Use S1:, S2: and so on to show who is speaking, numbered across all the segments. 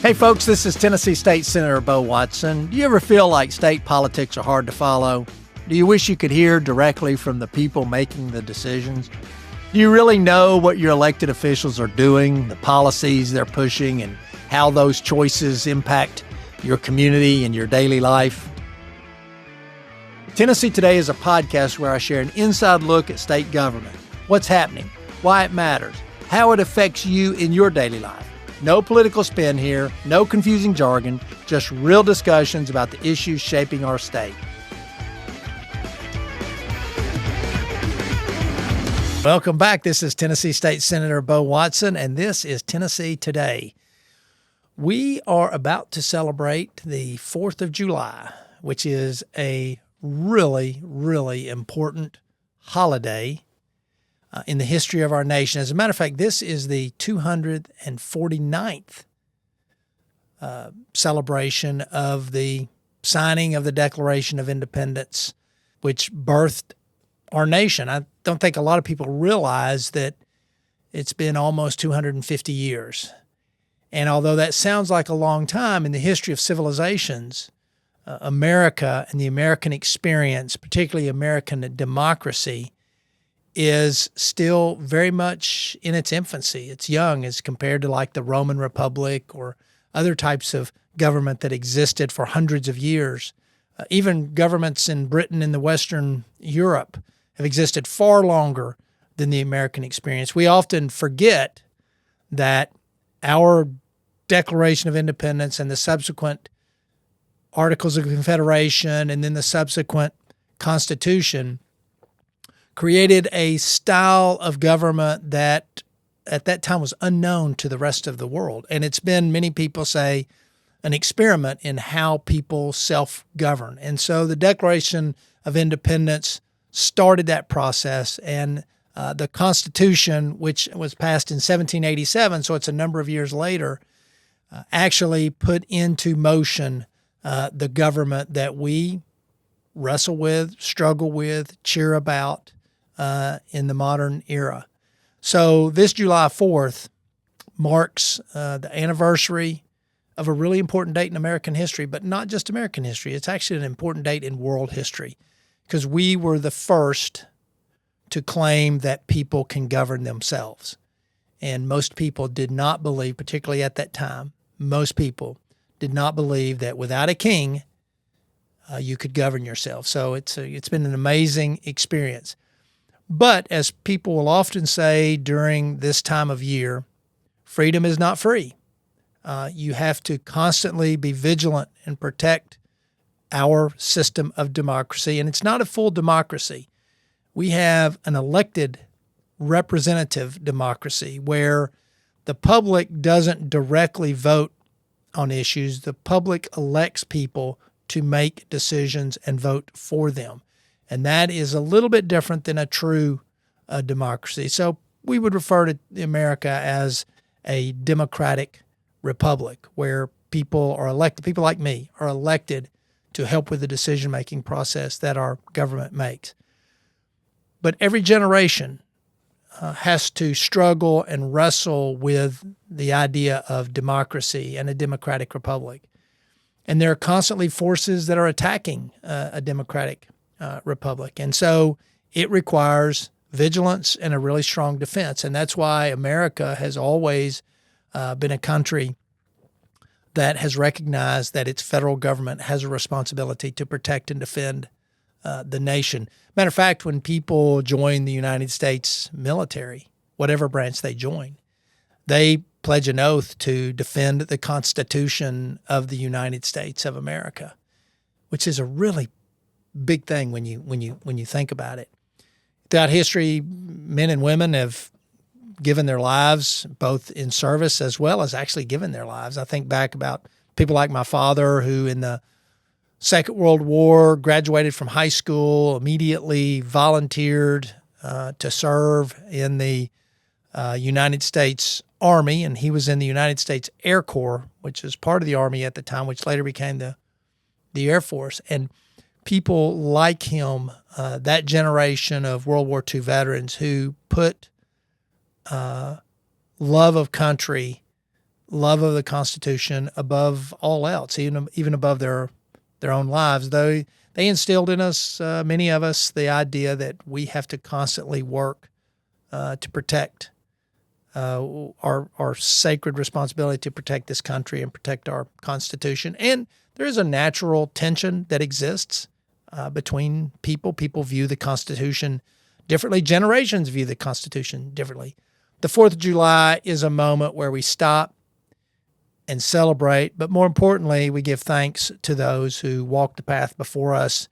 S1: Hey folks, this is Tennessee State Senator Bo Watson. Do you ever feel like state politics are hard to follow? Do you wish you could hear directly from the people making the decisions? Do you really know what your elected officials are doing, the policies they're pushing, and how those choices impact your community and your daily life? Tennessee Today is a podcast where I share an inside look at state government, what's happening, why it matters, how it affects you in your daily life. No political spin here, no confusing jargon, just real discussions about the issues shaping our state. Welcome back. This is Tennessee State Senator Bo Watson, and this is Tennessee Today. We are about to celebrate the 4th of July, which is a really, really important holiday in the history of our nation. As a matter of fact, this is the 249th celebration of the signing of the Declaration of Independence, which birthed our nation. I don't think a lot of people realize that it's been almost 250 years. And although that sounds like a long time in the history of civilizations, America and the American experience, particularly American democracy, is still very much in its infancy. It's young as compared to like the Roman Republic or other types of government that existed for hundreds of years. Even governments in Britain and the Western Europe have existed far longer than the American experience. We often forget that our Declaration of Independence and the subsequent Articles of Confederation and then the subsequent Constitution created a style of government that at that time was unknown to the rest of the world. And it's been, many people say, an experiment in how people self-govern. And so the Declaration of Independence started that process, and the Constitution, which was passed in 1787, so it's a number of years later, actually put into motion the government that we wrestle with, struggle with, cheer about in the modern era. So this July 4th marks the anniversary of a really important date in American history, but not just American history. It's actually an important date in world history because we were the first to claim that people can govern themselves. And most people did not believe, particularly at that time, most people did not believe that without a king, you could govern yourself. So it's been an amazing experience. But as people will often say during this time of year, freedom is not free. You have to constantly be vigilant and protect our system of democracy. And it's not a full democracy. We have an elected representative democracy where the public doesn't directly vote on issues. The public elects people to make decisions and vote for them. And that is a little bit different than a true democracy. So we would refer to America as a democratic republic where people are elected, people like me are elected to help with the decision-making process that our government makes. But every generation has to struggle and wrestle with the idea of democracy and a democratic republic. And there are constantly forces that are attacking a democratic republic. And so it requires vigilance and a really strong defense. And that's why America has always been a country that has recognized that its federal government has a responsibility to protect and defend the nation. Matter of fact, when people join the United States military, whatever branch they join, they pledge an oath to defend the Constitution of the United States of America, which is a really big thing when you think about it. Throughout history, men and women have given their lives both in service as well as actually given their lives. I think back about people like my father who in the Second World War graduated from high school, immediately volunteered to serve in the United States Army, and he was in the United States Air Corps, which was part of the Army at the time, which later became the Air Force. And people like him, that generation of World War II veterans who put love of country love of the Constitution above all else, even above their own lives. Though they instilled in us, many of us, the idea that we have to constantly work to protect our sacred responsibility to protect this country and protect our Constitution. And there is a natural tension that exists between people. People view the Constitution differently. Generations view the Constitution differently. The 4th of July is a moment where we stop and celebrate, but more importantly, we give thanks to those who walked the path before us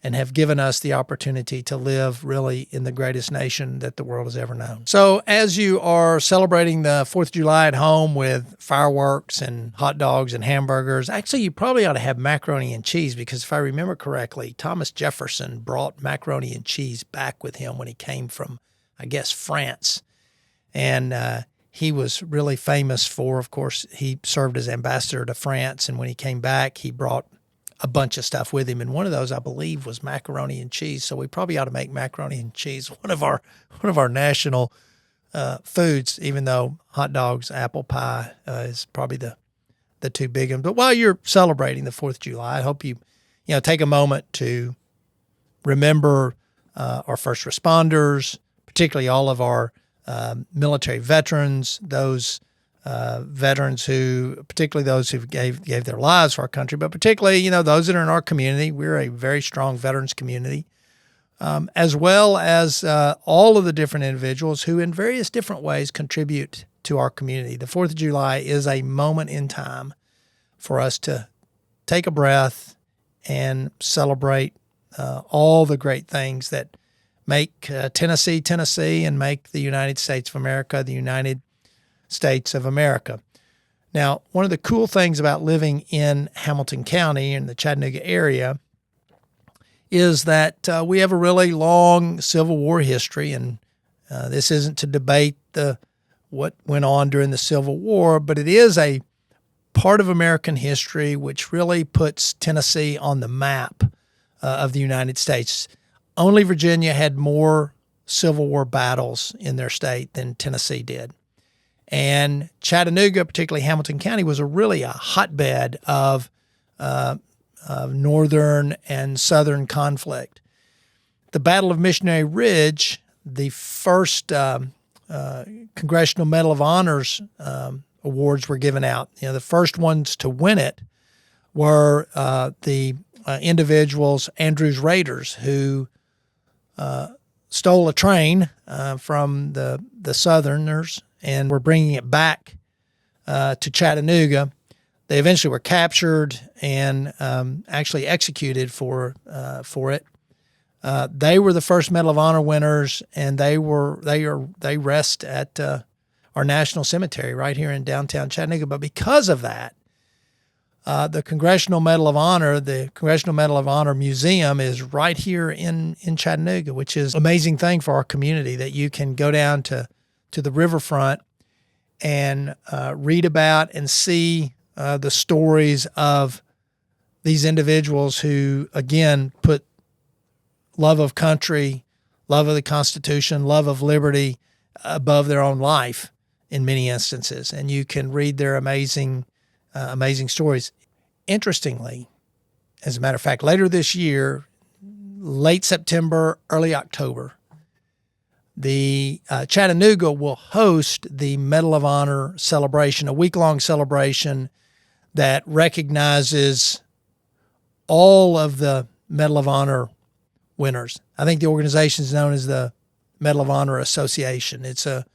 S1: and have given us the opportunity to live really in the greatest nation that the world has ever known. So as you are celebrating the 4th of July at home with fireworks and hot dogs and hamburgers, actually you probably ought to have macaroni and cheese, because if I remember correctly, Thomas Jefferson brought macaroni and cheese back with him when he came from, I guess, France. And he was really famous for, of course, he served as ambassador to France, and when he came back, he brought a bunch of stuff with him, and one of those, I believe, was macaroni and cheese. So we probably ought to make macaroni and cheese one of our national foods, even though hot dogs, apple pie is probably the two big ones. But while you're celebrating the 4th of July, I hope you take a moment to remember our first responders, particularly all of our military veterans, those veterans who, particularly those who gave their lives for our country, but particularly, those that are in our community. We're a very strong veterans community, as well as all of the different individuals who in various different ways contribute to our community. The 4th of July is a moment in time for us to take a breath and celebrate all the great things that make Tennessee, Tennessee, and make the United States of America, the United States of America. Now, one of the cool things about living in Hamilton County in the Chattanooga area is that we have a really long Civil War history, and this isn't to debate what went on during the Civil War, but it is a part of American history which really puts Tennessee on the map of the United States. Only Virginia had more Civil War battles in their state than Tennessee did. And Chattanooga, particularly Hamilton County, was really a hotbed of northern and southern conflict. The Battle of Missionary Ridge, the first Congressional Medal of Honors awards were given out. The first ones to win it were the individuals, Andrews Raiders, who stole a train from the Southerners and were bringing it back to Chattanooga. They eventually were captured and actually executed for it. They were the first Medal of Honor winners, and they rest at our national cemetery right here in downtown Chattanooga. But because of that, the Congressional Medal of Honor, the Congressional Medal of Honor Museum is right here in Chattanooga, which is an amazing thing for our community, that you can go down to the riverfront and read about and see the stories of these individuals who, again, put love of country, love of the Constitution, love of liberty above their own life in many instances. And you can read their amazing stories. Interestingly, as a matter of fact, later this year, late September, early October, the Chattanooga will host the Medal of Honor celebration, a week-long celebration that recognizes all of the Medal of Honor winners. I think the organization is known as the Medal of Honor Association. It's a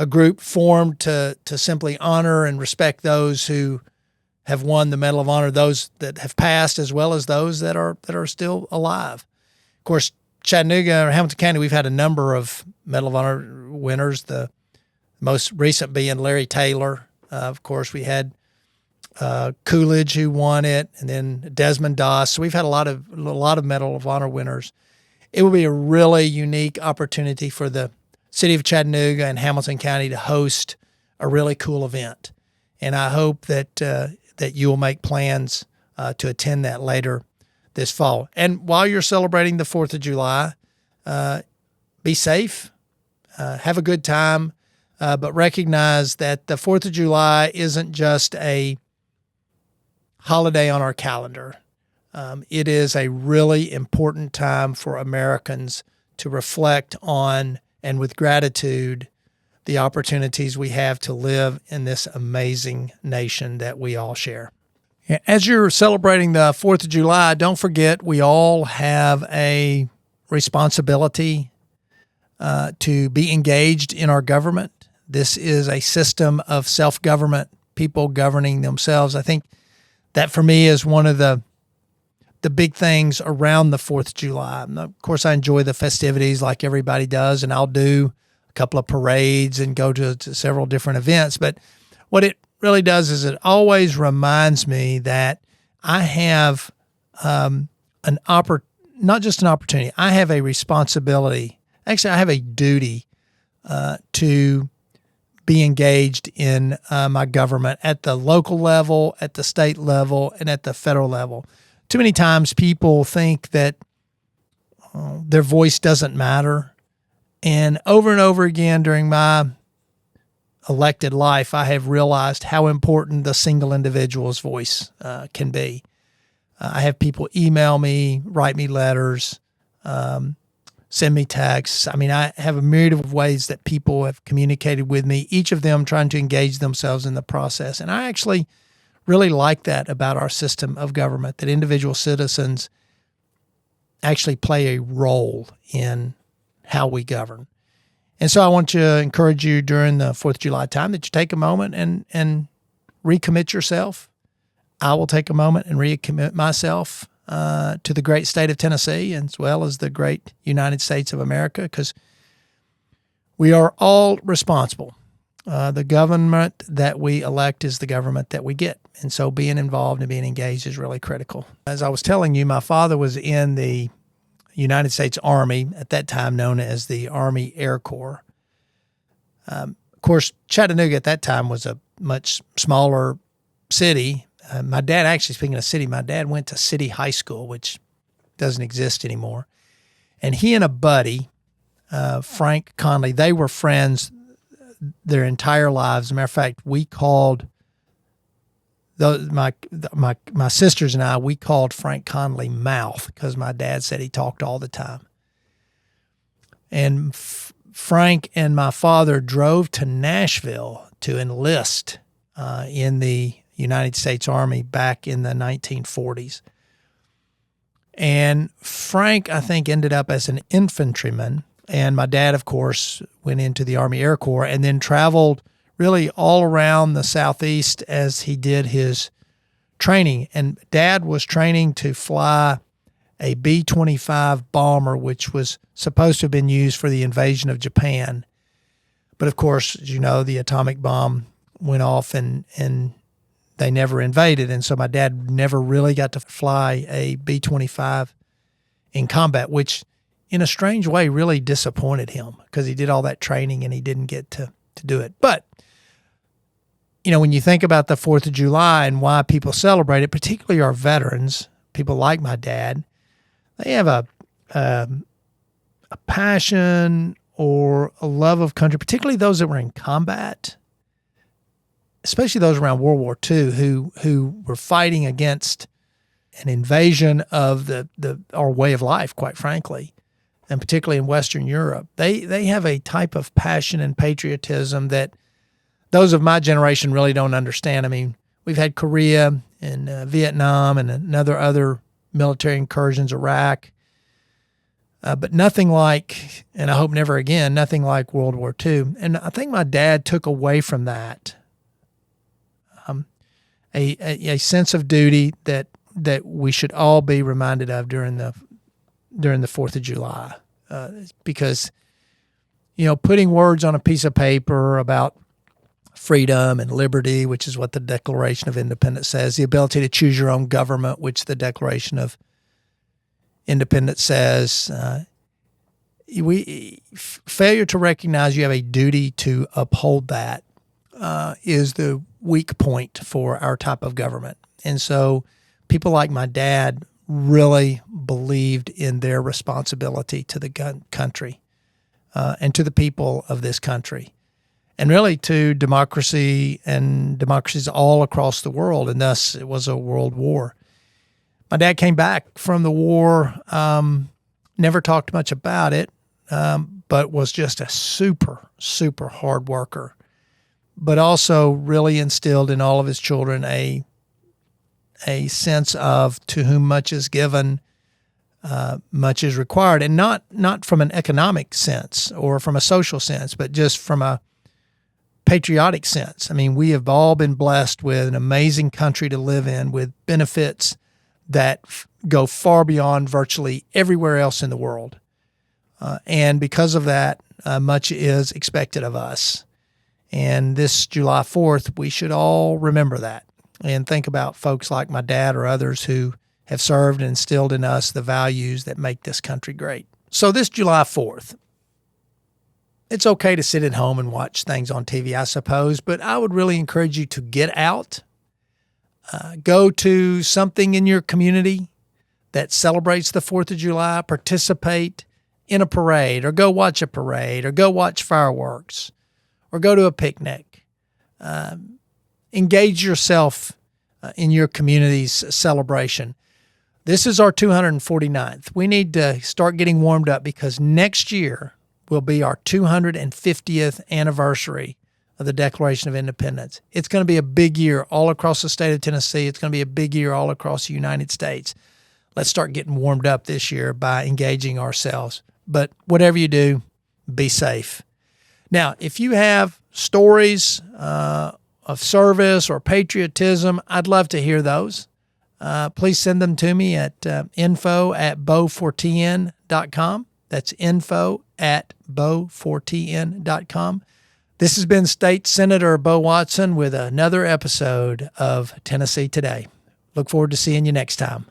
S1: group formed to simply honor and respect those who have won the Medal of Honor, those that have passed as well as those that are still alive. Of course, Chattanooga or Hamilton County, we've had a number of Medal of Honor winners, the most recent being Larry Taylor. Of course, we had Coolidge who won it, and then Desmond Doss. So we've had a lot of Medal of Honor winners. It will be a really unique opportunity for the city of Chattanooga and Hamilton County to host a really cool event. And I hope that you will make plans to attend that later this fall. And while you're celebrating the 4th of July, be safe, have a good time. but recognize that the 4th of July isn't just a holiday on our calendar. It is a really important time for Americans to reflect on, and with gratitude, the opportunities we have to live in this amazing nation that we all share. As you're celebrating the 4th of July, don't forget we all have a responsibility to be engaged in our government. This is a system of self-government, people governing themselves. I think that for me is one of the big things around the 4th of July. Of course, I enjoy the festivities like everybody does, and I'll do a couple of parades and go to several different events. But what it really does is it always reminds me that I have not just an opportunity, I have a responsibility. Actually, I have a duty to be engaged in my government at the local level, at the state level, and at the federal level. Too many times people think that their voice doesn't matter. And over again during my elected life, I have realized how important the single individual's voice can be. I have people email me, write me letters, send me texts. I mean, I have a myriad of ways that people have communicated with me, each of them trying to engage themselves in the process. And I actually really like that about our system of government, that individual citizens actually play a role in how we govern. And so I want to encourage you during the 4th of July time that you take a moment and recommit yourself. I will take a moment and recommit myself to the great state of Tennessee as well as the great United States of America, because we are all responsible. The government that we elect is the government that we get. And so being involved and being engaged is really critical. As I was telling you, my father was in the United States Army, at that time known as the Army Air Corps. Of course, Chattanooga at that time was a much smaller city. My dad, actually, speaking of city, my dad went to City High School, which doesn't exist anymore. And he and a buddy, Frank Conley, they were friends their entire lives. As a matter of fact, we called my sisters and I, we called Frank Conley Mouth because my dad said he talked all the time. And Frank and my father drove to Nashville to enlist in the United States Army back in the 1940s. And Frank, I think, ended up as an infantryman. And my dad, of course, went into the Army Air Corps and then traveled really all around the Southeast as he did his training. And Dad was training to fly a B-25 bomber, which was supposed to have been used for the invasion of Japan. But of course, as you know, the atomic bomb went off and they never invaded. And so my dad never really got to fly a B-25 in combat, which in a strange way really disappointed him because he did all that training and he didn't get to do it. But, you know, when you think about the 4th of July and why people celebrate it, particularly our veterans, people like my dad, they have a passion or a love of country, particularly those that were in combat, especially those around World War II who were fighting against an invasion of our way of life, quite frankly, and particularly in Western Europe. They have a type of passion and patriotism that those of my generation really don't understand. I mean, we've had Korea and Vietnam and other military incursions, Iraq, but nothing like, and I hope never again, nothing like World War II. And I think my dad took away from that a sense of duty that we should all be reminded of during the 4th of July, because, you know, putting words on a piece of paper about freedom and liberty, which is what the Declaration of Independence says, the ability to choose your own government, which the Declaration of Independence says, failure to recognize you have a duty to uphold that is the weak point for our type of government. And so people like my dad really believed in their responsibility to the country and to the people of this country. and really to democracy and democracies all across the world. And thus it was a world war. My dad came back from the war, never talked much about it, but was just a super, super hard worker, but also really instilled in all of his children a sense of to whom much is given, much is required. And not from an economic sense or from a social sense, but just from a patriotic sense. I mean, we have all been blessed with an amazing country to live in with benefits that go far beyond virtually everywhere else in the world. And because of that, much is expected of us. And this July 4th, we should all remember that and think about folks like my dad or others who have served and instilled in us the values that make this country great. So this July 4th, it's okay to sit at home and watch things on TV, I suppose, but I would really encourage you to get out, go to something in your community that celebrates the 4th of July, participate in a parade, or go watch a parade, or go watch fireworks, or go to a picnic. Engage yourself in your community's celebration. This is our 249th. We need to start getting warmed up because next year will be our 250th anniversary of the Declaration of Independence. It's going to be a big year all across the state of Tennessee. It's going to be a big year all across the United States. Let's start getting warmed up this year by engaging ourselves. But whatever you do, be safe. Now, if you have stories of service or patriotism, I'd love to hear those. Please send them to me at info@bow4tn.com. That's info@bow4tn.com. This has been State Senator Bo Watson with another episode of Tennessee Today. Look forward to seeing you next time.